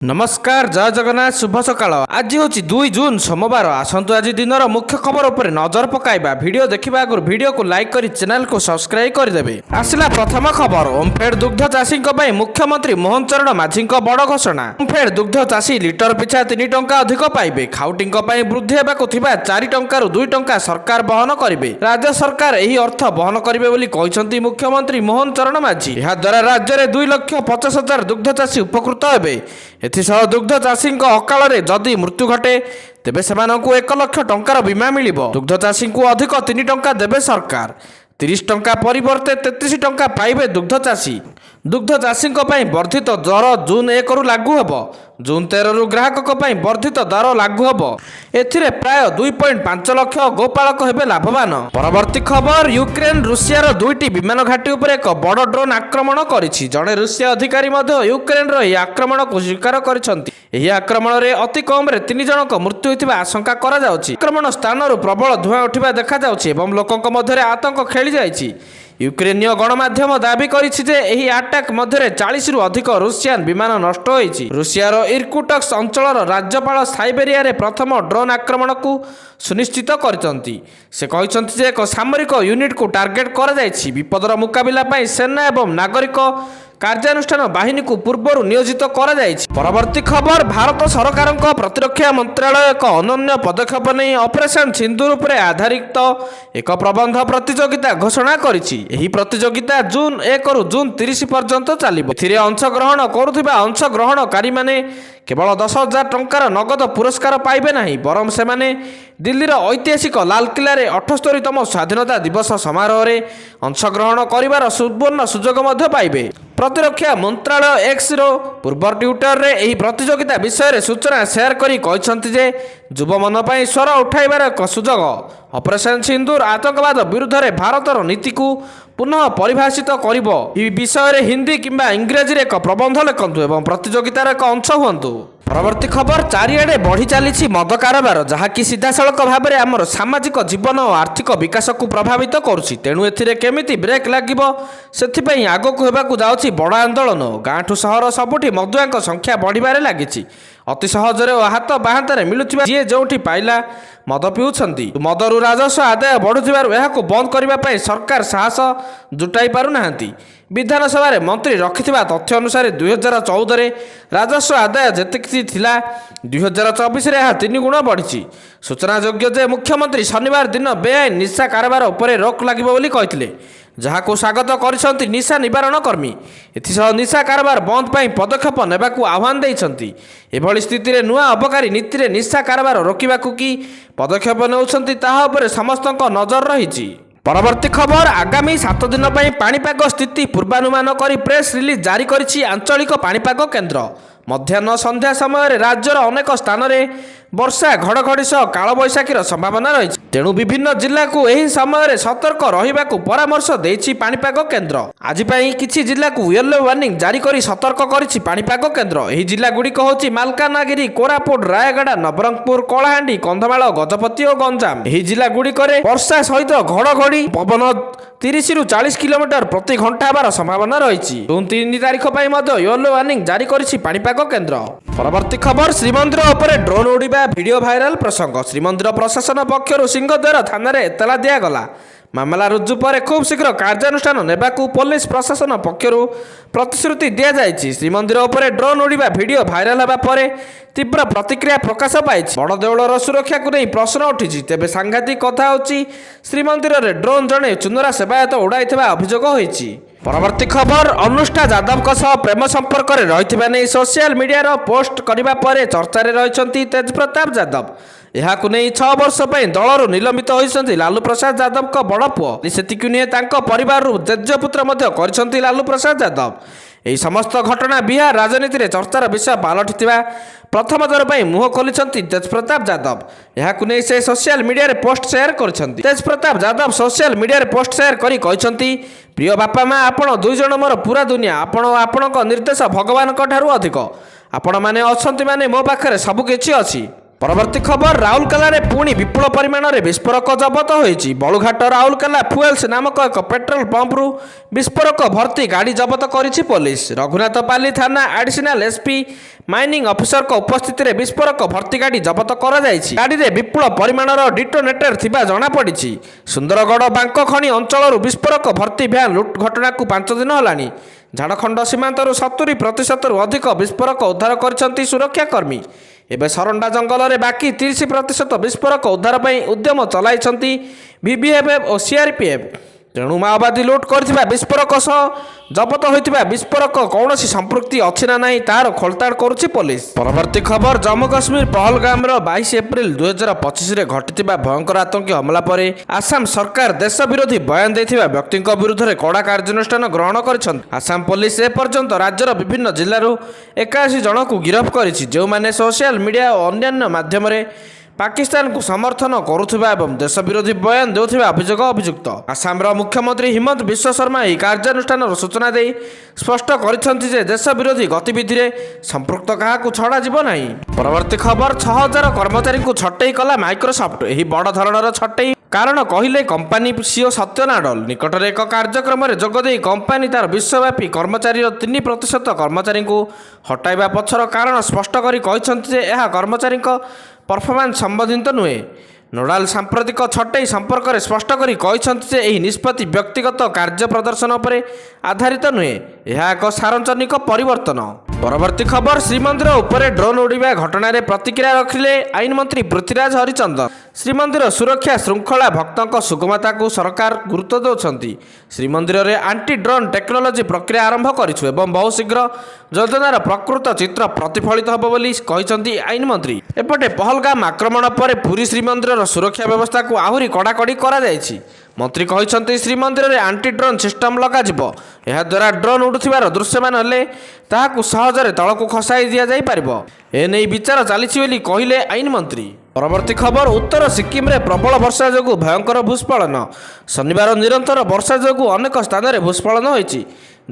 नमस्कार जय जगन्नाथ शुभ सकाळ आज हूँ 2 जून सोमवार आसतु आज दिन मुख्य खबर उपर नजर पकाइबा वीडियो देखा आगु वीडियो को लाइक कर चैनल को सब्सक्राइब करदे। आसला प्रथम खबर ओमफेड दुग्ध चाषी मुख्यमंत्री मोहन चरण माझी बड़ घोषणा। ओमफेड दुग्ध चाषी लिटर पिछा 3 टंका अधिक पाइबे। खाउटी वृद्धि होगा 4 टंकार 2 टंका सरकार बहन करेंगे। राज्य सरकार यही अर्थ बहन करेंगे मुख्यमंत्री मोहन चरण माझी। द्वारा राज्य में 2,50,000 दुग्ध चाषी उपकृत हेबे। एथिसह दुग्ध चाषी अकाल जदि मृत्यु घटे तेबे सेमानंकु 1 लाख टंकार बीमा मिलिबो। दुग्ध चाषी को अधिक 3 टंका देबे सरकार। 30 टंका परिवर्ते 33 टंका पाइबे दुग्ध चाषी। दुग्ध चाषी वर्धित दर जून 1 रु लागू हेबो। जून 13 रु ग्राहक वर्धित दर लागू हेबो। एथिरे प्राय 2.5 लाख गोपालक हेबे लाभवान। परवर्ती खबर यूक्रेन रूसियार 2टी विमान घाटी उपर एक बड़ ड्रोन आक्रमण करिछि। जड़े रूसिया अधिकारी यूक्रेन रो आक्रमण को स्वीकार करिसंती। एही आक्रमण रे अति कम रे 3 जनक मृत्यु होइतिबा आशंका करा जाउछि। आक्रमण स्थान प्रबल धुआं उठिबा देखा जाउछि एवं लोकक मध्यरे आतंक खेली जाइछि। यूक्रेनीय गणमाध्यम दाबी करिछि जे एही अटैक मध्यरे 40 रु अधिक रूसियान विमान नष्ट होइछि। रूसियार इरकुटस्क अंचलर राज्यपाल साइबेरिया रे प्रथम ड्रोन आक्रमण को सुनिश्चित करछंती। से कहिसंती जे एक सामरिक यूनिट को टार्गेट करा जाइछि। विपदर मुकाबिला पई सेना एवं नागरिक कार्यानुष्ठान बाहिनी को पूर्व नियोजित करा जाइछि। परवर्ती खबर भारत सरकार प्रतिरक्षा मंत्रालय एक अनन्य पदक्षेप नहीं ऑपरेशन सिंदूर पर आधारित एक प्रबंध प्रतियोगिता घोषणा करिछि। एही प्रतियोगिता जून 1 रु जून 30 पर्यंत चलिबो। एथिरे अंशग्रहण करुथिबा अंशग्रहणकारी माने केवल 10,000 टंकार नगद पुरस्कार पाइबे नहीं बरं सेमाने दिल्लीर ऐतिहासिक लालकिल्ला रे 78तम स्वाधीनता दिवस समारोह रे अंशग्रहण करिवार सुवर्ण सुजोग मध्य पाइबे। प्रतिरक्षा मंत्रालय एक्स रो पूर्व ट्विटर रे एही प्रतियोगिता विषय रे सूचना शेयर करी कहिसंती जे युवा मन पई स्वर उठाइबार एक सुजोग। ऑपरेशन सिंदूर आतंकवाद विरुद्ध रे भारतर नीति को पुनः परिभाषित करिबो। ई विषय रे हिंदी किंबा इंग्रजी रे एक प्रबंध लिखंतु एवं प्रतियोगितार एक अंश हुंतु। परवर्ती खबर चारिआडे बढ़ी चली मद कारबार जहाँकि सीधासलख भाव में आमर सामाजिक जीवन और आर्थिक विकास को प्रभावित करुछि। तेणु एथिरे केमिति ब्रेक लागिबो सेथिपई आगकु हेबाकु जाउछि बड़ आंदोलन। गाँठू सहर सबुठी मदुआंक संख्या बढ़िबारे लागिछि। अति सहजरे और हाथ बाहांतारे मिलुथिबा जे जोठी पाइला मद पिउछंती। मदरु राजस्व आदाय बढ़ुथिबारु एहाकु बंद करिबा पई सरकार साहस जुटाई पारु नाहांती। विधानसभा रे मंत्री रखिथिबा तथ्य अनुसार 2014 रे राजस्व आदाय जेतिकी थिला 2024 रे 3 गुण बढ़िछि। सूचनायोग्य जे मुख्यमंत्री शनिवार दिन बेआईन निशा कारोबार उपरे रोक लागिबो बोली कहिथिले जहाको स्वागत करिसंती निशा निवारण कर्मी। एथिसह निशा कारोबार बंद पाई पदक्षेप नेबाकू आह्वान दैछंती। एभली स्थिति रे नुआ अबकारी नीति रे निशा कारोबार रोकिबाकू की पदक्षेप नेउछंती ताहा उपरे समस्तक नजर रहिछि। परवर्ती खबर आगामी 7 दिन पर पाणीपाग स्थिति पूर्वानुमान करी प्रेस रिलीज जारी करिछि आंचलिक पाणीपाग केन्द्र। मध्याह्न संध्या समय राज्यर अनेक स्थान में वर्षा घड़घड़ी सह कालबैशाखीर संभावना रही। तेणु विभिन्न जिला को यही समय सतर्क रहिबाकू परामर्श देछि पाणीपाग केन्द्र। आज किछि जिला को येलो वार्निंग जारी करी सतर्क करिछि पाणीपाग केन्द्र। एही जिला गुड़िक होछि मालकानगिरी, कोरापुट, रायगड़ा, नवरंगपुर, कलाहांडी, कंधमाल, गजपति और गंजाम। एही जिला गुड़िक वर्षा सहित घड़घड़ी पवन 30 रु 40 किलोमीटर प्रति घंटा होबार संभावना रही। जून 3 तारिख येलो वार्निंग जारी करिछि पाणीपाग केन्द्र। परवर्ती खबर श्रीमंदिर उपरे ड्रोन उड़िबा वीडियो भाइराल प्रसंग। श्रीमंदिर प्रशासन पक्षर सिंहद्वार थाना रे एतला दियागला। मामला रुजु पर खूब शीघ्र कार्यानुष्ठान नेबाकू पुलिस प्रशासन पक्षर प्रतिश्रुति दिया जाइछि। श्रीमंदिर उपरे ड्रोन उड़िबा वीडियो भाइराल होबा पर तीव्र प्रतिक्रिया प्रकाश पाई। बड़ देउलर सुरक्षा को नहीं प्रश्न उठी। तेबे सांघातिक कथा होछि श्रीमंदिर रे ड्रोन जड़े चुनरा सेवायत उड़ाइथिबा अभियोग होइछि। परवर्ती खबर अनुष्का यादव सह प्रेम संपर्क में रही सोशल मीडिया पोस्ट करने पर चर्चा रही तेजप्रताप यादव। यह 6 वर्ष दलू निलंबित होती लालू प्रसाद यादव का बड़ पुओ से परिवार तेजपुत्र कर लालू प्रसाद यादव। यही समस्त घटना बिहार राजनीति में चर्चार विषय पलटि प्रथम दर पर मुह खोली तेजप्रताप यादव। यह से सोशल मीडिया पोस्ट शेयर कर Tejpratap Yadav social media post share करी प्रिय बापा माँ आपण 2 जन मोर पूरा दुनिया आपण निर्देश भगवान ठारू अधिक आपण माने अछंती माने मो पाखरे सब किछि अछि। ପରବର୍ତ୍ତୀ ଖବର ରାଉରକେଲାରେ ପୁଣି ବିପୁଳ ପରିମାଣରେ ବିସ୍ଫୋରକ ଜବତ ହୋଇଛି। ବଳୁଘାଟ ରାଉରକେଲା ଫୁଏଲ୍ସ ନାମକ ଏକ ପେଟ୍ରୋଲ ପମ୍ପରୁ ବିସ୍ଫୋରକ ଭର୍ତ୍ତି ଗାଡ଼ି ଜବତ କରିଛି ପୋଲିସ। ରଘୁନାଥପାଲି ଥାନା ଆଡିସନାଲ ଏସ୍ପି ମାଇନିଂ ଅଫିସରଙ୍କ ଉପସ୍ଥିତିରେ ବିସ୍ଫୋରକ ଭର୍ତ୍ତି ଗାଡ଼ି ଜବତ କରାଯାଇଛି। ଗାଡ଼ିରେ ବିପୁଳ ପରିମାଣର ଡିଟୋନେଟର ଥିବା ଜଣାପଡ଼ିଛି। ସୁନ୍ଦରଗଡ଼ ବାଙ୍କ ଖଣି ଅଞ୍ଚଳରୁ ବିସ୍ଫୋରକ ଭର୍ତ୍ତି ଭ୍ୟାନ୍ ଲୁଟ୍ ଘଟଣାକୁ 5 ଦିନ ହେଲାଣି। ଝାଡ଼ଖଣ୍ଡ ସୀମାନ୍ତରୁ 70%ରୁ ଅଧିକ ବିସ୍ଫୋରକ ଉଦ୍ଧାର କରିଛନ୍ତି ସୁରକ୍ଷାକର୍ମୀ। ଏବେ ସରଣ୍ଡା ଜଙ୍ଗଲରେ ବାକି 30% ବିସ୍ଫୋରକ ଉଦ୍ଧାର ପାଇଁ ଉଦ୍ୟମ ଚଳାଇଛନ୍ତି ଭିଭିଏଫ୍ ଓ ସିଆର୍ପିଏଫ୍। ତେଣୁ ମାଓବାଦୀ ଲୁଟ୍ କରିଥିବା ବିସ୍ଫୋରକ ସହ ଜବତ ହୋଇଥିବା ବିସ୍ଫୋରକ କୌଣସି ସମ୍ପୃକ୍ତି ଅଛି ନା ନାହିଁ ତାହାର ଖୋଳତାଡ଼ କରୁଛି ପୋଲିସ। ପରବର୍ତ୍ତୀ ଖବର ଜମ୍ମୁ କାଶ୍ମୀର ପହଲଗାମର 22 ଏପ୍ରିଲ 2025ରେ ଘଟିଥିବା ଭୟଙ୍କର ଆତଙ୍କୀ ହମଲା ପରେ ଆସାମ ସରକାର ଦେଶ ବିରୋଧୀ ବୟାନ ଦେଇଥିବା ବ୍ୟକ୍ତିଙ୍କ ବିରୁଦ୍ଧରେ କଡ଼ା କାର୍ଯ୍ୟାନୁଷ୍ଠାନ ଗ୍ରହଣ କରିଛନ୍ତି। ଆସାମ ପୋଲିସ ଏପର୍ଯ୍ୟନ୍ତ ରାଜ୍ୟର ବିଭିନ୍ନ ଜିଲ୍ଲାରୁ 81 ଜଣଙ୍କୁ ଗିରଫ କରିଛି, ଯେଉଁମାନେ ସୋସିଆଲ ମିଡ଼ିଆ ଓ ଅନ୍ୟାନ୍ୟ ମାଧ୍ୟମରେ ପାକିସ୍ତାନକୁ ସମର୍ଥନ କରୁଥିବା ଏବଂ ଦେଶ ବିରୋଧୀ ବୟାନ ଦେଉଥିବା ଅଭିଯୁକ୍ତ। ଆସାମର ମୁଖ୍ୟମନ୍ତ୍ରୀ ହିମନ୍ତ ବିଶ୍ବ ଶର୍ମା ଏହି କାର୍ଯ୍ୟାନୁଷ୍ଠାନର ସୂଚନା ଦେଇ ସ୍ପଷ୍ଟ କରିଛନ୍ତି ଯେ ଦେଶ ବିରୋଧୀ ଗତିବିଧିରେ ସମ୍ପୃକ୍ତ କାହାକୁ ଛଡ଼ାଯିବ ନାହିଁ। ପରବର୍ତ୍ତୀ ଖବର 6000 କର୍ମଚାରୀଙ୍କୁ ଛଟେଇ କଲା ମାଇକ୍ରୋସଫ୍ଟ। ଏହି ବଡ଼ ଧରଣର ଛଟେଇ କାରଣ କହିଲେ କମ୍ପାନୀ ସିଓ ସତ୍ୟ ନାଡଲ। ନିକଟରେ ଏକ କାର୍ଯ୍ୟକ୍ରମରେ ଯୋଗଦେଇ କମ୍ପାନୀ ତାର ବିଶ୍ୱବ୍ୟାପୀ କର୍ମଚାରୀର 3% କର୍ମଚାରୀଙ୍କୁ ହଟାଇବା ପଛର କାରଣ ସ୍ପଷ୍ଟ କରି କହିଛନ୍ତି ଯେ ଏହା କର୍ମଚାରୀଙ୍କ ପରଫର୍ମାନ୍ସ ସମ୍ବନ୍ଧିତ ନୁହେଁ। ନୋଡାଲ ସାମ୍ପ୍ରତିକ ଛଟେଇ ସମ୍ପର୍କରେ ସ୍ପଷ୍ଟ କରି କହିଛନ୍ତି ଯେ ଏହି ନିଷ୍ପତ୍ତି ବ୍ୟକ୍ତିଗତ କାର୍ଯ୍ୟ ପ୍ରଦର୍ଶନ ଉପରେ ଆଧାରିତ ନୁହେଁ, ଏହା ଏକ ସାର୍ବଜନିକ ପରିବର୍ତ୍ତନ। ପରବର୍ତ୍ତୀ ଖବର ଶ୍ରୀମନ୍ଦିର ଉପରେ ଡ୍ରୋନ୍ ଉଡ଼ିବା ଘଟଣାରେ ପ୍ରତିକ୍ରିୟା ରଖିଲେ ଆଇନ ମନ୍ତ୍ରୀ ପୃଥ୍ୱୀରାଜ ହରିଚନ୍ଦନ। ଶ୍ରୀମନ୍ଦିର ସୁରକ୍ଷା ଶୃଙ୍ଖଳା ଭକ୍ତଙ୍କ ସୁଗମତାକୁ ସରକାର ଗୁରୁତ୍ୱ ଦେଉଛନ୍ତି। ଶ୍ରୀମନ୍ଦିରରେ ଆଣ୍ଟି ଡ୍ରୋନ୍ ଟେକ୍ନୋଲୋଜି ପ୍ରକ୍ରିୟା ଆରମ୍ଭ କରିଛୁ ଏବଂ ବହୁ ଶୀଘ୍ର ଯୋଜନାର ପ୍ରକୃତ ଚିତ୍ର ପ୍ରତିଫଳିତ ହେବ ବୋଲି କହିଛନ୍ତି ଆଇନ ମନ୍ତ୍ରୀ। ଏପଟେ ପହଲଗାମ ଆକ୍ରମଣ ପରେ ପୁରୀ ଶ୍ରୀମନ୍ଦିରର ସୁରକ୍ଷା ବ୍ୟବସ୍ଥାକୁ ଆହୁରି କଡ଼ାକଡ଼ି କରାଯାଇଛି। ମନ୍ତ୍ରୀ କହିଛନ୍ତି ଶ୍ରୀମନ୍ଦିରରେ ଆଣ୍ଟି ଡ୍ରୋନ୍ ସିଷ୍ଟମ ଲଗାଯିବ। ଏହାଦ୍ୱାରା ଡ୍ରୋନ୍ ଉଡ଼ୁଥିବାର ଦୃଶ୍ୟମାନ ହେଲେ ତାହାକୁ ସହଜରେ ତଳକୁ ଖସାଇ ଦିଆଯାଇପାରିବ। ଏନେଇ ବିଚାର ଚାଲିଛି ବୋଲି କହିଲେ ଆଇନ ମନ୍ତ୍ରୀ। ପରବର୍ତ୍ତୀ ଖବର ଉତ୍ତର ସିକ୍କିମରେ ପ୍ରବଳ ବର୍ଷା ଯୋଗୁଁ ଭୟଙ୍କର ଭୂସ୍ଖଳନ। ଶନିବାର ନିରନ୍ତର ବର୍ଷା ଯୋଗୁଁ ଅନେକ ସ୍ଥାନରେ ଭୂସ୍ଖଳନ ହୋଇଛି,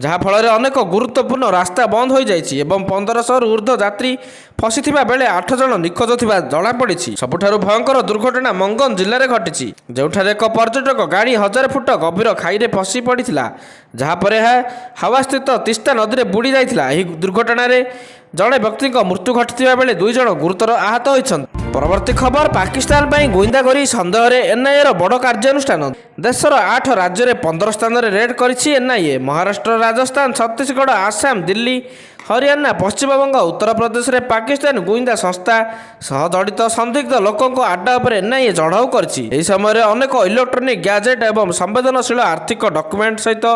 ଯାହାଫଳରେ ଅନେକ ଗୁରୁତ୍ୱପୂର୍ଣ୍ଣ ରାସ୍ତା ବନ୍ଦ ହୋଇଯାଇଛି ଏବଂ 1500ରୁ ଉର୍ଦ୍ଧ୍ୱ ଯାତ୍ରୀ ଫସିଥିବା ବେଳେ 8 ଜଣ ନିଖୋଜ ଥିବା ଜଣାପଡ଼ିଛି। ସବୁଠାରୁ ଭୟଙ୍କର ଦୁର୍ଘଟଣା ମଙ୍ଗନ ଜିଲ୍ଲାରେ ଘଟିଛି, ଯେଉଁଠାରେ ଏକ ପର୍ଯ୍ୟଟକ ଗାଡ଼ି 1000 ଫୁଟ ଗଭୀର ଖାଇରେ ଫସି ପଡ଼ିଥିଲା, ଯାହାପରେ ଏହା ହାୱାସ୍ଥିତ ତିସ୍ତା ନଦୀରେ ବୁଡ଼ି ଯାଇଥିଲା। ଏହି ଦୁର୍ଘଟଣାରେ ଜଣେ ବ୍ୟକ୍ତିଙ୍କ ମୃତ୍ୟୁ ଘଟିଥିବା ବେଳେ 2 ଜଣ ଗୁରୁତର ଆହତ ହୋଇଛନ୍ତି। ପରବର୍ତ୍ତୀ ଖବର ପାକିସ୍ତାନ ପାଇଁ ଗୋଇନ୍ଦାଗରି ସନ୍ଦେହରେ ଏନ୍ଆଇଏର ବଡ଼ କାର୍ଯ୍ୟାନୁଷ୍ଠାନ। ଦେଶର 8 ରାଜ୍ୟରେ 15 ସ୍ଥାନରେ ରେଡ୍ କରିଛି ଏନ୍ଆଇଏ। ମହାରାଷ୍ଟ୍ର, ରାଜସ୍ଥାନ, ଛତିଶଗଡ଼, ଆସାମ, ଦିଲ୍ଲୀ, ହରିୟାଣା, ପଶ୍ଚିମବଙ୍ଗ, ଉତ୍ତରପ୍ରଦେଶରେ ପାକିସ୍ତାନ ଗୁଇନ୍ଦା ସଂସ୍ଥା ସହ ଜଡ଼ିତ ସନ୍ଦିଗ୍ଧ ଲୋକଙ୍କ ଆଡ୍ଡା ଉପରେ ଏନ୍ଆଇଏ ଚଢ଼ାଉ କରିଛି। ଏହି ସମୟରେ ଅନେକ ଇଲେକ୍ଟ୍ରୋନିକ୍ ଗ୍ୟାଜେଟ୍ ଏବଂ ସମ୍ବେଦନଶୀଳ ଆର୍ଥିକ ଡକ୍ୟୁମେଣ୍ଟ ସହିତ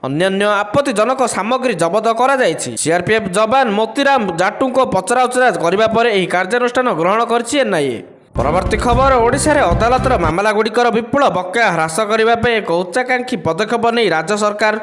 ଅନ୍ୟାନ୍ୟ ଆପତ୍ତିଜନକ ସାମଗ୍ରୀ ଜବତ କରାଯାଇଛି। ସିଆର୍ପିଏଫ୍ ଯବାନ ମୋତିରାମ ଜାଟୁଙ୍କ ପଚରାଉଚରା କରିବା ପରେ ଏହି କାର୍ଯ୍ୟାନୁଷ୍ଠାନ ଗ୍ରହଣ କରିଛି ଏନ୍ଆଇଏ। ପରବର୍ତ୍ତୀ ଖବର ଓଡ଼ିଶାରେ ଅଦାଲତର ମାମଲାଗୁଡ଼ିକର ବିପୁଳ ବକେୟା ହ୍ରାସ କରିବା ପାଇଁ ଏକ ଉଚ୍ଚାକାଂକ୍ଷୀ ପଦକ୍ଷେପ ନେଇ ରାଜ୍ୟ ସରକାର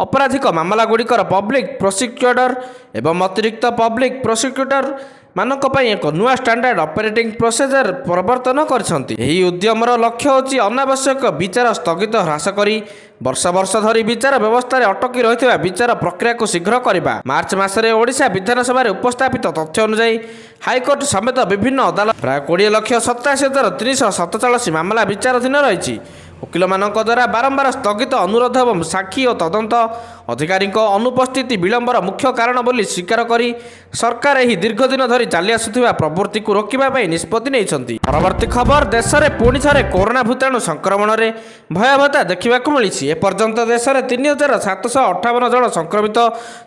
ଅପରାଧିକ ମାମଲାଗୁଡ଼ିକର ପବ୍ଲିକ୍ ପ୍ରୋସିକ୍ୟୁଟର ଏବଂ ଅତିରିକ୍ତ ପବ୍ଲିକ୍ ପ୍ରୋସିକ୍ୟୁଟର ମାନଙ୍କ ପାଇଁ ଏକ ନୂଆ ଷ୍ଟାଣ୍ଡାର୍ଡ ଅପରେଟିଂ ପ୍ରୋସିଜର ପ୍ରବର୍ତ୍ତନ କରିଛନ୍ତି। ଏହି ଉଦ୍ୟମର ଲକ୍ଷ୍ୟ ହେଉଛି ଅନାବଶ୍ୟକ ବିଚାର ସ୍ଥଗିତ ହ୍ରାସ କରି ବର୍ଷ ବର୍ଷ ଧରି ବିଚାର ବ୍ୟବସ୍ଥାରେ ଅଟକି ରହିଥିବା ବିଚାର ପ୍ରକ୍ରିୟାକୁ ଶୀଘ୍ର କରିବା। ମାର୍ଚ୍ଚ ମାସରେ ଓଡ଼ିଶା ବିଧାନସଭାରେ ଉପସ୍ଥାପିତ ତଥ୍ୟ ଅନୁଯାୟୀ ହାଇକୋର୍ଟ ସମେତ ବିଭିନ୍ନ ଅଦାଲତ ପ୍ରାୟ 20,87,347 ମାମଲା ବିଚାରାଧୀନ ରହିଛି। ଓକିଲମାନଙ୍କ ଦ୍ୱାରା ବାରମ୍ବାର ସ୍ଥଗିତ ଅନୁରୋଧ ଏବଂ ସାକ୍ଷୀ ଓ ତଦନ୍ତ ଅଧିକାରୀଙ୍କ ଅନୁପସ୍ଥିତି ବିଳମ୍ବର ମୁଖ୍ୟ କାରଣ ବୋଲି ସ୍ୱୀକାର କରି ସରକାର ଏହି ଦୀର୍ଘ ଦିନ ଧରି ଚାଲି ଆସୁଥିବା ପ୍ରବୃତ୍ତିକୁ ରୋକିବା ପାଇଁ ନିଷ୍ପତ୍ତି ନେଇଛନ୍ତି। ପରବର୍ତ୍ତୀ ଖବର ଦେଶରେ ପୁଣି ଥରେ କରୋନା ଭୂତାଣୁ ସଂକ୍ରମଣରେ ଭୟାବହତା ଦେଖିବାକୁ ମିଳିଛି। ଏପର୍ଯ୍ୟନ୍ତ ଦେଶରେ 3,758 ଜଣ ସଂକ୍ରମିତ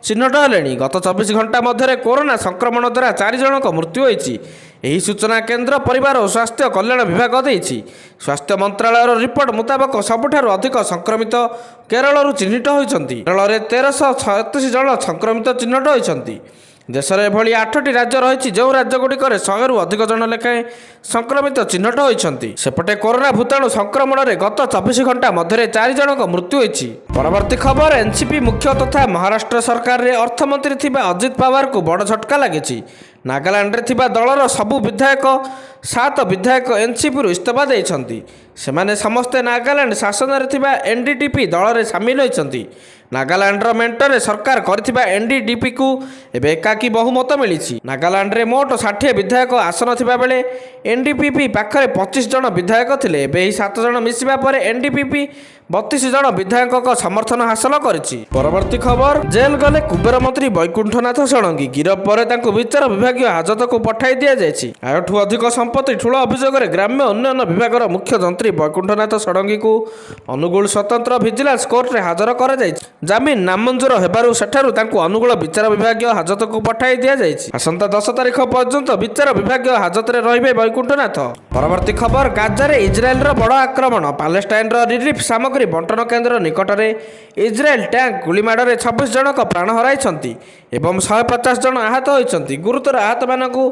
ଚିହ୍ନଟ ହେଲେଣି। ଗତ 24 ଘଣ୍ଟା ମଧ୍ୟରେ କରୋନା ସଂକ୍ରମଣ ଦ୍ୱାରା 4 ଜଣଙ୍କ ମୃତ୍ୟୁ ହୋଇଛି। ଏହି ସୂଚନା କେନ୍ଦ୍ର ପରିବାର ଓ ସ୍ୱାସ୍ଥ୍ୟ କଲ୍ୟାଣ ବିଭାଗ ଦେଇଛି। ସ୍ୱାସ୍ଥ୍ୟ ମନ୍ତ୍ରାଳୟର ରିପୋର୍ଟ ମୁତାବକ ସବୁଠାରୁ ଅଧିକ ସଂକ୍ରମିତ କେରଳରୁ ଚିହ୍ନିତ ହୋଇଛନ୍ତି। କେରଳରେ 1336 ଜଣ ସଂକ୍ରମିତ ଚିହ୍ନଟ ହୋଇଛନ୍ତି। ଦେଶରେ ଏଭଳି 8ଟି ରାଜ୍ୟ ରହିଛି ଯେଉଁ ରାଜ୍ୟଗୁଡ଼ିକରେ 100ରୁ ଅଧିକ ଜଣ ଲେଖାଏଁ ସଂକ୍ରମିତ ଚିହ୍ନଟ ହୋଇଛନ୍ତି। ସେପଟେ କରୋନା ଭୂତାଣୁ ସଂକ୍ରମଣରେ ଗତ 24 ଘଣ୍ଟା ମଧ୍ୟରେ 4 ଜଣଙ୍କ ମୃତ୍ୟୁ ହୋଇଛି। ପରବର୍ତ୍ତୀ ଖବର ଏନ୍ସିପି ମୁଖ୍ୟ ତଥା ମହାରାଷ୍ଟ୍ର ସରକାରରେ ଅର୍ଥମନ୍ତ୍ରୀ ଥିବା ଅଜିତ ପାୱାରଙ୍କୁ ବଡ଼ ଝଟକା ଲାଗିଛି। ନାଗାଲାଣ୍ଡରେ ଥିବା ଦଳର ସବୁ ବିଧାୟକ 7 ବିଧାୟକ ଏନ୍ସିପିରୁ ଇସ୍ତଫା ଦେଇଛନ୍ତି। ସେମାନେ ସମସ୍ତେ ନାଗାଲାଣ୍ଡ ଶାସନରେ ଥିବା ଏନ୍ଡିଟିପି ଦଳରେ ସାମିଲ ହୋଇଛନ୍ତି। ନାଗାଲାଣ୍ଡର ମେଣ୍ଟରେ ସରକାର କରିଥିବା ଏନ୍ଡିଟିପିକୁ ଏବେ ଏକାକୀ ବହୁମତ ମିଳିଛି। ନାଗାଲାଣ୍ଡରେ ମୋଟ 60 ବିଧାୟକ ଆସନ ଥିବାବେଳେ ଏନ୍ଡିପିପି ପାଖରେ 25 ଜଣ ବିଧାୟକ ଥିଲେ। ଏବେ ଏହି 7 ଜଣ ମିଶିବା ପରେ ଏନ୍ଡିପିପି 32 ଜଣ ବିଧାୟକଙ୍କ ସମର୍ଥନ ହାସଲ କରିଛି। ପରବର୍ତ୍ତୀ ଖବର, ଜେଲ୍ ଗଲେ କୁବେର ମନ୍ତ୍ରୀ ବୈକୁଣ୍ଠନାଥ ଷଡ଼ଙ୍ଗୀ। ଗିରଫ ପରେ ତାଙ୍କୁ ବିଚାର ବିଭାଗୀୟ ହାଜତକୁ ପଠାଇ ଦିଆଯାଇଛି। ଆୟଠୁ ଅଧିକ ସମ୍ପତ୍ତି ଠୁଳ ଅଭିଯୋଗରେ ଗ୍ରାମ୍ୟ ଉନ୍ନୟନ ବିଭାଗର ମୁଖ୍ୟ ଯନ୍ତ୍ରୀ ବୈକୁଣ୍ଠନାଥ ଷଡ଼ଙ୍ଗୀଙ୍କୁ ଅନୁଗୁଳ ସ୍ୱତନ୍ତ୍ର ଭିଜିଲାନ୍ସ କୋର୍ଟରେ ହାଜର କରାଯାଇଛି। ଜାମିନ ନାମଞ୍ଜୁର ହେବାରୁ ସେଠାରୁ ତାଙ୍କୁ ଅନୁଗୁଳ ବିଚାର ବିଭାଗୀୟ ହାଜତକୁ ପଠାଇ ଦିଆଯାଇଛି। ଆସନ୍ତା 10 ତାରିଖ ପର୍ଯ୍ୟନ୍ତ ବିଚାର ବିଭାଗୀୟ ହାଜତରେ ରହିବେ ବୈକୁଣ୍ଠନାଥ। ପରବର୍ତ୍ତୀ ଖବର, ଗାଜାରେ ଇସ୍ରାଏଲର ବଡ଼ ଆକ୍ରମଣ। ପାଲେଷ୍ଟାଇନର ରିଲିଫ୍ ସାମଗ୍ରୀ ବଣ୍ଟନ କେନ୍ଦ୍ର ନିକଟରେ ଇସ୍ରାଏଲ ଟ୍ୟାଙ୍କ ଗୁଳିମାଡ଼ରେ 26 ଜଣଙ୍କ ପ୍ରାଣ ହରାଇଛନ୍ତି ଏବଂ 150 ଜଣ ଆହତ ହୋଇଛନ୍ତି। ଗୁରୁତର ଆହତମାନଙ୍କୁ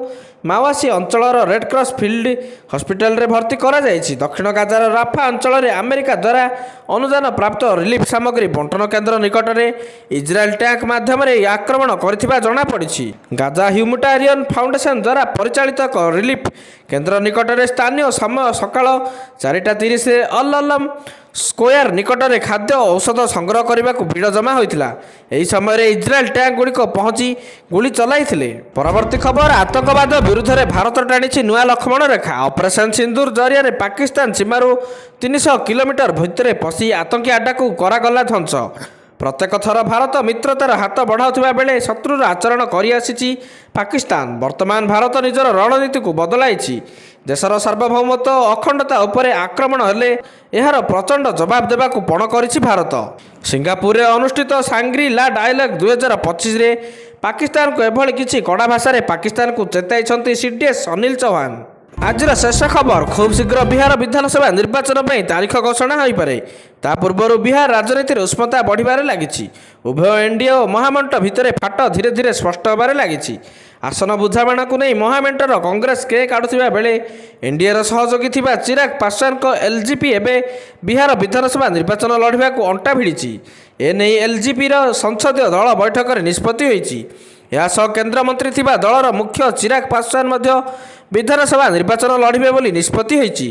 ମାୱାସି ଅଞ୍ଚଳର ରେଡ୍କ୍ରସ ଫିଲ୍ଡ ହସ୍ପିଟାଲରେ ଭର୍ତ୍ତି କରାଯାଇଛି। ଦକ୍ଷିଣ ଗାଜାର ରାଫା ଅଞ୍ଚଳରେ ଆମେରିକା ଦ୍ୱାରା ଅନୁଦାନ ପ୍ରାପ୍ତ ରିଲିଫ୍ ସାମଗ୍ରୀ ବଣ୍ଟନ କେନ୍ଦ୍ର ନିକଟରେ ଇସ୍ରାଏଲ ଟ୍ୟାଙ୍କ ମାଧ୍ୟମରେ ଏହି ଆକ୍ରମଣ କରିଥିବା ଜଣାପଡ଼ିଛି। ଗାଜା ହ୍ୟୁମାନିଟାରିଆନ୍ ଫାଉଣ୍ଡେସନ ଦ୍ୱାରା ପରିଚାଳିତ ଏକ ରିଲିଫ୍ କେନ୍ଦ୍ର ନିକଟରେ ସ୍ଥାନୀୟ ସମୟ ସକାଳ 4:30ରେ ଅଲ୍ ଅଲମ୍ ସ୍କୋୟାର ନିକଟରେ ଖାଦ୍ୟ ଓ ଔଷଧ ସଂଗ୍ରହ କରିବାକୁ ଭିଡ଼ ଜମା ହୋଇଥିଲା। ଏହି ସମୟରେ ଇସ୍ରାଏଲ ଟ୍ୟାଙ୍କ ଗୁଡ଼ିକ ପହଞ୍ଚି ଗୁଳି ଚଲାଇଥିଲେ। ପରବର୍ତ୍ତୀ ଖବର, ଆତଙ୍କବାଦ ବିରୁଦ୍ଧରେ ଭାରତ ଟାଣିଛି ନୂଆ ଲକ୍ଷ୍ମଣ ରେଖା। ଅପରେସନ ସିନ୍ଦୁର ଜରିଆରେ ପାକିସ୍ତାନ ସୀମାରୁ 300 କିଲୋମିଟର ଭିତରେ ପଶି ଆତଙ୍କୀ ଆଡ୍ଡାକୁ କରାଗଲା ଧ୍ୱଂସ। ପ୍ରତ୍ୟେକ ଥର ଭାରତ ମିତ୍ରତାର ହାତ ବଢ଼ାଉଥିବା ବେଳେ ଶତ୍ରୁର ଆଚରଣ କରିଆସିଛି ପାକିସ୍ତାନ। ବର୍ତ୍ତମାନ ଭାରତ ନିଜର ରଣନୀତିକୁ ବଦଳାଇଛି। ଦେଶର ସାର୍ବଭୌମତ୍ୱ ଓ ଅଖଣ୍ଡତା ଉପରେ ଆକ୍ରମଣ ହେଲେ ଏହାର ପ୍ରଚଣ୍ଡ ଜବାବ ଦେବାକୁ ପଣ କରିଛି ଭାରତ। ସିଙ୍ଗାପୁରରେ ଅନୁଷ୍ଠିତ ସାଙ୍ଗ୍ରି ଲା ଡାଏଲଗ୍ 2025ରେ ପାକିସ୍ତାନକୁ ଏଭଳି କିଛି କଡ଼ା ଭାଷାରେ ପାକିସ୍ତାନକୁ ଚେତାଇଛନ୍ତି ସିଡିଏସ୍ ଅନିଲ ଚୌହାନ। ଆଜିର ଶେଷ ଖବର, ଖୁବ୍ ଶୀଘ୍ର ବିହାର ବିଧାନସଭା ନିର୍ବାଚନ ପାଇଁ ତାରିଖ ଘୋଷଣା ହୋଇପାରେ। ତା ପୂର୍ବରୁ ବିହାର ରାଜନୀତିରେ ଉଷ୍ମତା ବଢ଼ିବାରେ ଲାଗିଛି। ଉଭୟ ଏନ୍ଡିଏ ଓ ମହାମେଣ୍ଟ ଭିତରେ ଫାଟ ଧୀରେ ଧୀରେ ସ୍ପଷ୍ଟ ହେବାରେ ଲାଗିଛି। ଆସନ ବୁଝାମଣାକୁ ନେଇ ମହାମେଣ୍ଟର କଂଗ୍ରେସ କେକ୍ କାଟୁଥିବା ବେଳେ ଏନ୍ଡିଏର ସହଯୋଗୀ ଥିବା ଚିରାଗ ପାଶ୍ୱାନଙ୍କ ଏଲ୍ଜେପି ଏବେ ବିହାର ବିଧାନସଭା ନିର୍ବାଚନ ଲଢ଼ିବାକୁ ଅଣ୍ଟା ଭିଡ଼ିଛି। ଏନେଇ ଏଲ୍ଜେପିର ସଂସଦୀୟ ଦଳ ବୈଠକରେ ନିଷ୍ପତ୍ତି ହୋଇଛି। ଏହା ସହ କେନ୍ଦ୍ରମନ୍ତ୍ରୀ ଥିବା ଦଳର ମୁଖ୍ୟ ଚିରାଗ ପାଶ୍ୱାନ ମଧ୍ୟ ବିଧାନସଭା ନିର୍ବାଚନ ଲଢ଼ିବେ ବୋଲି ନିଷ୍ପତ୍ତି ହୋଇଛି।